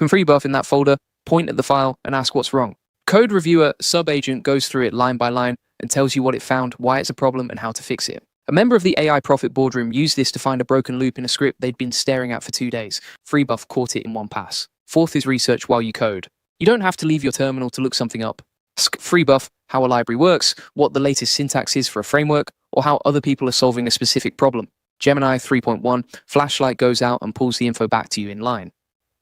Open FreeBuff in that folder, point at the file, and ask what's wrong. Code Reviewer Sub-Agent goes through it line by line and tells you what it found, why it's a problem, and how to fix it. A member of the AI Profit Boardroom used this to find a broken loop in a script they'd been staring at for 2 days. FreeBuff caught it in one pass. Fourth is research while you code. You don't have to leave your terminal to look something up. Ask FreeBuff how a library works, what the latest syntax is for a framework, or how other people are solving a specific problem. Gemini 3.1, flashlight goes out and pulls the info back to you in line.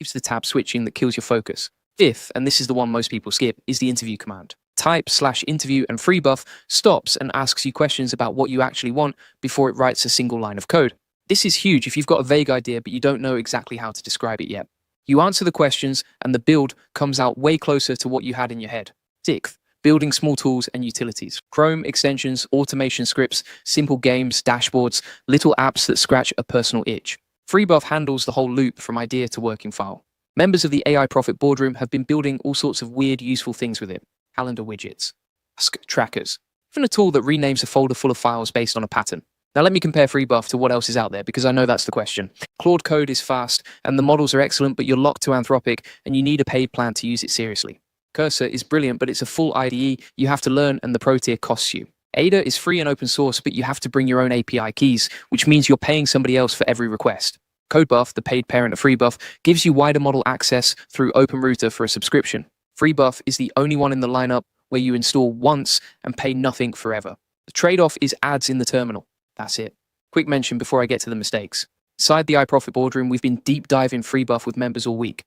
Leaves the tab switching that kills your focus. Fifth, and this is the one most people skip, is the interview command. Type/interview and FreeBuff stops and asks you questions about what you actually want before it writes a single line of code. This is huge if you've got a vague idea but you don't know exactly how to describe it yet. You answer the questions and the build comes out way closer to what you had in your head. Sixth, building small tools and utilities. Chrome extensions, automation scripts, simple games, dashboards, little apps that scratch a personal itch. FreeBuff handles the whole loop from idea to working file. Members of the AI Profit Boardroom have been building all sorts of weird, useful things with it. Calendar widgets, task trackers, even a tool that renames a folder full of files based on a pattern. Now let me compare FreeBuff to what else is out there, because I know that's the question. Claude Code is fast, and the models are excellent, but you're locked to Anthropic, and you need a paid plan to use it seriously. Cursor is brilliant, but it's a full IDE you have to learn, and the Pro tier costs you. Ada is free and open source, but you have to bring your own API keys, which means you're paying somebody else for every request. CodeBuff, the paid parent of FreeBuff, gives you wider model access through OpenRouter for a subscription. FreeBuff is the only one in the lineup where you install once and pay nothing forever. The trade-off is ads in the terminal. That's it. Quick mention before I get to the mistakes. Inside the AI Profit Boardroom, we've been deep diving FreeBuff with members all week.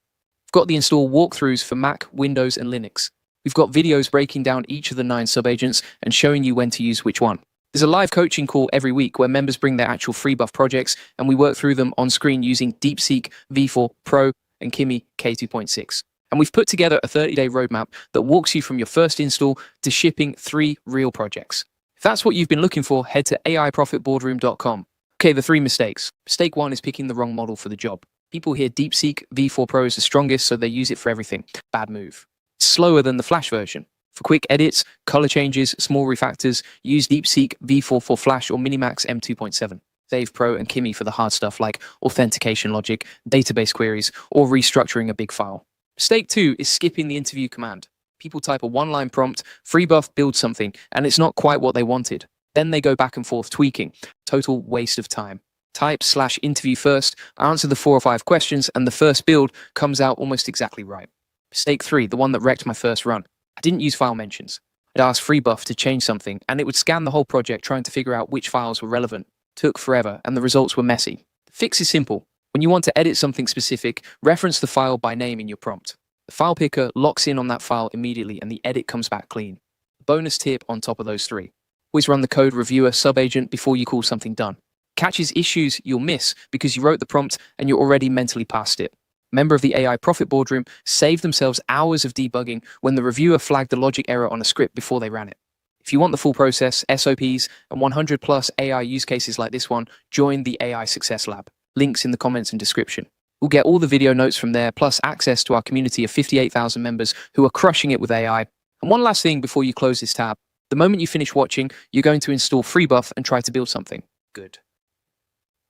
We've got the install walkthroughs for Mac, Windows, and Linux. We've got videos breaking down each of the 9 sub-agents and showing you when to use which one. There's a live coaching call every week where members bring their actual FreeBuff projects and we work through them on screen using DeepSeek V4 Pro and Qimi K2.6. And we've put together a 30-day roadmap that walks you from your first install to shipping 3 real projects. If that's what you've been looking for, head to aiprofitboardroom.com. Okay, the 3 mistakes. Mistake 1 is picking the wrong model for the job. People hear DeepSeek V4 Pro is the strongest, so they use it for everything. Bad move. It's slower than the Flash version. For quick edits, color changes, small refactors, use DeepSeek V4 for Flash or Minimax M2.7. Save Pro and Qimi for the hard stuff like authentication logic, database queries, or restructuring a big file. Mistake 2 is skipping the interview command. People type a one-line prompt, FreeBuff builds something, and it's not quite what they wanted. Then they go back and forth tweaking. Total waste of time. Type/interview first, answer the 4 or 5 questions, and the first build comes out almost exactly right. Mistake 3, the one that wrecked my first run. I didn't use file mentions. I'd ask FreeBuff to change something, and it would scan the whole project trying to figure out which files were relevant. Took forever, and the results were messy. The fix is simple. When you want to edit something specific, reference the file by name in your prompt. The file picker locks in on that file immediately, and the edit comes back clean. Bonus tip on top of those 3. Always run the code reviewer sub-agent before you call something done. Catches issues you'll miss because you wrote the prompt and you're already mentally past it. Member of the AI Profit Boardroom saved themselves hours of debugging when the reviewer flagged the logic error on a script before they ran it. If you want the full process, SOPs, and 100+ AI use cases like this one, join the AI Success Lab. Links in the comments and description. We'll get all the video notes from there, plus access to our community of 58,000 members who are crushing it with AI. And one last thing before you close this tab. The moment you finish watching, you're going to install FreeBuff and try to build something. Good.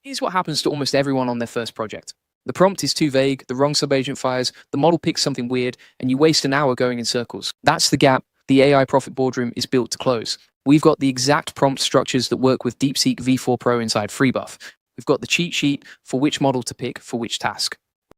Here's what happens to almost everyone on their first project. The prompt is too vague, the wrong sub-agent fires, the model picks something weird, and you waste an hour going in circles. That's the gap the AI Profit Boardroom is built to close. We've got the exact prompt structures that work with DeepSeek V4 Pro inside FreeBuff. We've got the cheat sheet for which model to pick for which task.